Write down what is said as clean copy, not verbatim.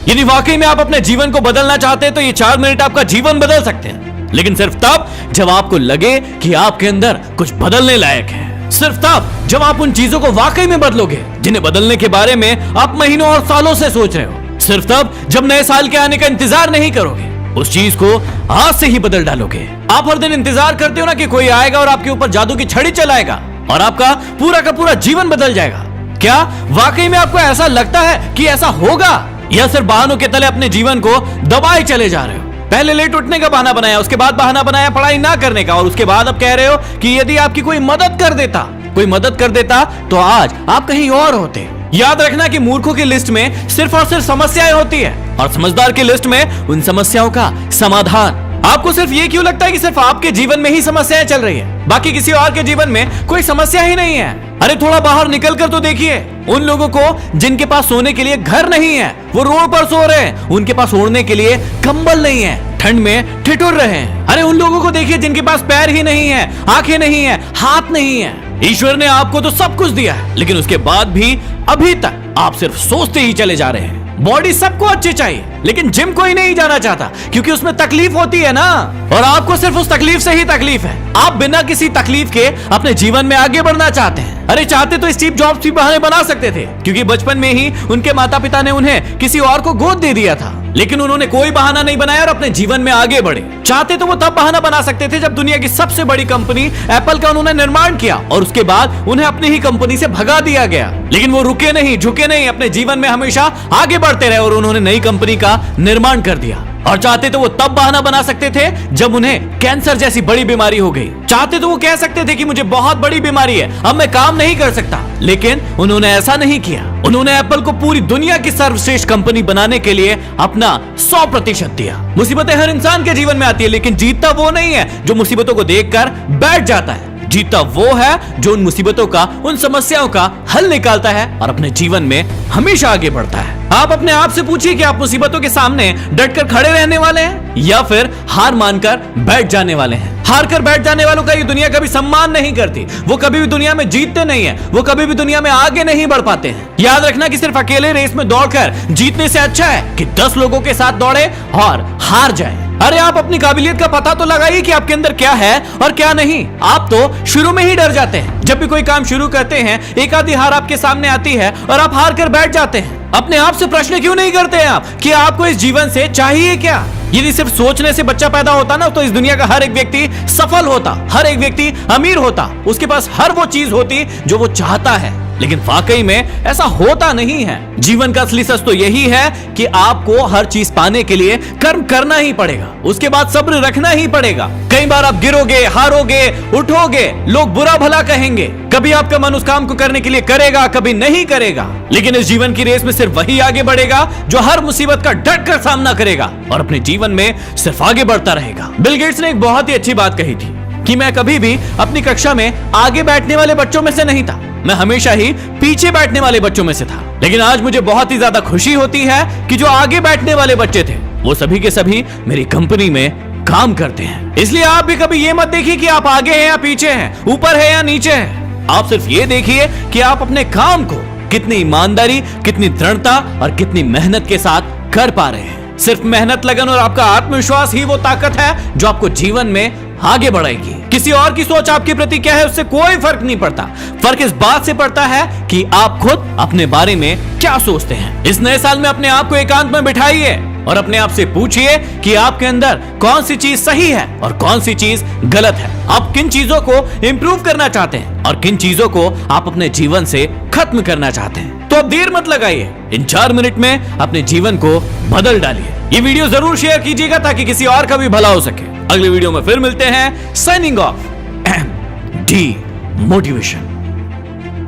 यदि वाकई में आप अपने जीवन को बदलना चाहते हैं तो ये 4 मिनट आपका जीवन बदल सकते हैं, लेकिन सिर्फ तब जब आपको लगे कि आपके अंदर कुछ बदलने लायक है। सिर्फ तब जब आप उन चीजों को वाकई में बदलोगे जिन्हें बदलने के बारे में आप महीनों और सालों से सोच रहे हो। सिर्फ तब जब नए साल के आने का इंतजार नहीं करोगे, उस चीज को आज से ही बदल डालोगे। आप हर दिन इंतजार करते हो ना कि कोई आएगा और आपके ऊपर जादू की छड़ी चलाएगा और आपका पूरा का पूरा जीवन बदल जाएगा। क्या वाकई में आपको ऐसा लगता है कि ऐसा होगा, या सिर्फ बहानों के तले अपने जीवन को दबाए चले जा रहे हो? पहले लेट उठने का बहाना बनाया, उसके बाद बहाना बनाया पढ़ाई ना करने का, और उसके बाद अब कह रहे हो कि यदि आपकी कोई मदद कर देता तो आज आप कहीं और होते। याद रखना कि मूर्खों की लिस्ट में सिर्फ और सिर्फ समस्याएं होती है और समझदार की लिस्ट में उन समस्याओं का समाधान। आपको सिर्फ ये क्यों लगता है कि सिर्फ आपके जीवन में ही समस्याएं चल रही है, बाकी किसी और के जीवन में कोई समस्या ही नहीं है? अरे थोड़ा बाहर निकल कर तो देखिए उन लोगों को जिनके पास सोने के लिए घर नहीं है, वो रोड पर सो रहे हैं, उनके पास ओढ़ने के लिए कंबल नहीं है, ठंड में ठिठुर रहे हैं। अरे उन लोगों को देखिए जिनके पास पैर ही नहीं है, आंखें नहीं है, हाथ नहीं है। ईश्वर ने आपको तो सब कुछ दिया है, लेकिन उसके बाद भी अभी तक आप सिर्फ सोचते ही चले जा रहे हैं। बॉडी सबको अच्छी चाहिए, लेकिन जिम कोई नहीं जाना चाहता क्योंकि उसमें तकलीफ होती है ना, और आपको सिर्फ उस तकलीफ से ही तकलीफ है। आप बिना किसी तकलीफ के अपने जीवन में आगे बढ़ना चाहते हैं। अरे चाहते तो स्टीव जॉब्स भी बहाने बना सकते थे, क्योंकि बचपन में ही उनके माता पिता ने उन्हें किसी और को गोद दे दिया था, लेकिन उन्होंने कोई बहाना नहीं बनाया और अपने जीवन में आगे बढ़े। चाहते तो वो तब बहाना बना सकते थे जब दुनिया की सबसे बड़ी कंपनी एप्पल का उन्होंने निर्माण किया और उसके बाद उन्हें अपनी ही कंपनी से भगा दिया गया, लेकिन वो रुके नहीं, झुके नहीं, अपने जीवन में हमेशा आगे बढ़ते रहे और उन्होंने नई कंपनी का निर्माण कर दिया। और चाहते तो वो तब बहाना बना सकते थे जब उन्हें कैंसर जैसी बड़ी बीमारी हो गई। चाहते तो वो कह सकते थे कि मुझे बहुत बड़ी बीमारी है, अब मैं काम नहीं कर सकता, लेकिन उन्होंने ऐसा नहीं किया। उन्होंने एप्पल को पूरी दुनिया की सर्वश्रेष्ठ कंपनी बनाने के लिए अपना 100% दिया। मुसीबतें हर इंसान के जीवन में आती है, लेकिन जीतता वो नहीं है जो मुसीबतों को देखकर बैठ जाता है। जीतता वो है जो उन मुसीबतों का, उन समस्याओं का हल निकालता है और अपने जीवन में हमेशा आगे बढ़ता है। आप अपने आप से पूछिए कि आप मुसीबतों के सामने डटकर खड़े रहने वाले हैं या फिर हार मानकर बैठ जाने वाले हैं। हार कर बैठ जाने वालों का ये दुनिया कभी सम्मान नहीं करती, वो कभी भी दुनिया में जीतते नहीं है, वो कभी भी दुनिया में आगे नहीं बढ़ पाते हैं। याद रखना कि सिर्फ अकेले रेस में दौड़कर जीतने से अच्छा है कि 10 लोगों के साथ दौड़े और हार जाए। अरे आप अपनी काबिलियत का पता तो लगाइए कि आपके अंदर क्या है और क्या नहीं। आप तो शुरू में ही डर जाते हैं। जब भी कोई काम शुरू करते हैं, एक आधी हार आपके सामने आती है और आप हार कर बैठ जाते हैं। अपने आप से प्रश्न क्यों नहीं करते हैं आप कि आपको इस जीवन से चाहिए क्या? यदि सिर्फ सोचने से बच्चा पैदा होता ना, तो इस दुनिया का हर एक व्यक्ति सफल होता, हर एक व्यक्ति अमीर होता, उसके पास हर वो चीज होती जो वो चाहता है। लेकिन वाकई में ऐसा होता नहीं है। जीवन का असली सच तो यही है कि आपको हर चीज पाने के लिए कर्म करना ही पड़ेगा, उसके बाद सब्र रखना ही पड़ेगा। कई बार आप गिरोगे, हारोगे, उठोगे, लोग बुरा भला कहेंगे, कभी आपका मन उस काम को करने के लिए करेगा, कभी नहीं करेगा, लेकिन इस जीवन की रेस में सिर्फ वही आगे बढ़ेगा जो हर मुसीबत का डट कर सामना करेगा और अपने जीवन में सिर्फ आगे बढ़ता रहेगा। बिल गेट्स ने एक बहुत ही अच्छी बात कही थी कि मैं कभी भी अपनी कक्षा में आगे बैठने वाले बच्चों में से नहीं था, मैं हमेशा ही पीछे बैठने वाले बच्चों में से था। लेकिन आज मुझे बहुत ही ज्यादा खुशी होती है कि जो आगे बैठने वाले बच्चे थे वो सभी के सभी मेरी कंपनी में काम करते हैं। इसलिए आप भी कभी ये मत देखिए कि आप आगे हैं या पीछे हैं, ऊपर है या नीचे हैं। आप सिर्फ ये देखिए कि आप अपने काम को कितनी ईमानदारी, कितनी दृढ़ता और कितनी मेहनत के साथ कर पा रहे हैं। सिर्फ मेहनत, लगन और आपका आत्मविश्वास ही वो ताकत है जो आपको जीवन में आगे बढ़ाएगी। किसी और की सोच आपके प्रति क्या है उससे कोई फर्क नहीं पड़ता। फर्क इस बात से पड़ता है कि आप खुद अपने बारे में क्या सोचते हैं। इस नए साल में अपने आप को एकांत में बिठाइए और अपने आप से पूछिए कि आपके अंदर कौन सी चीज सही है और कौन सी चीज गलत है। आप किन चीजों को इंप्रूव करना चाहते हैं और किन चीजों को आप अपने जीवन से खत्म करना चाहते हैं। तो अब देर मत लगाइए, इन 4 मिनट में अपने जीवन को बदल डालिए। ये वीडियो जरूर शेयर कीजिएगा ताकि किसी और का भी भला हो सके। अगले वीडियो में फिर मिलते हैं। Signing off, D motivation.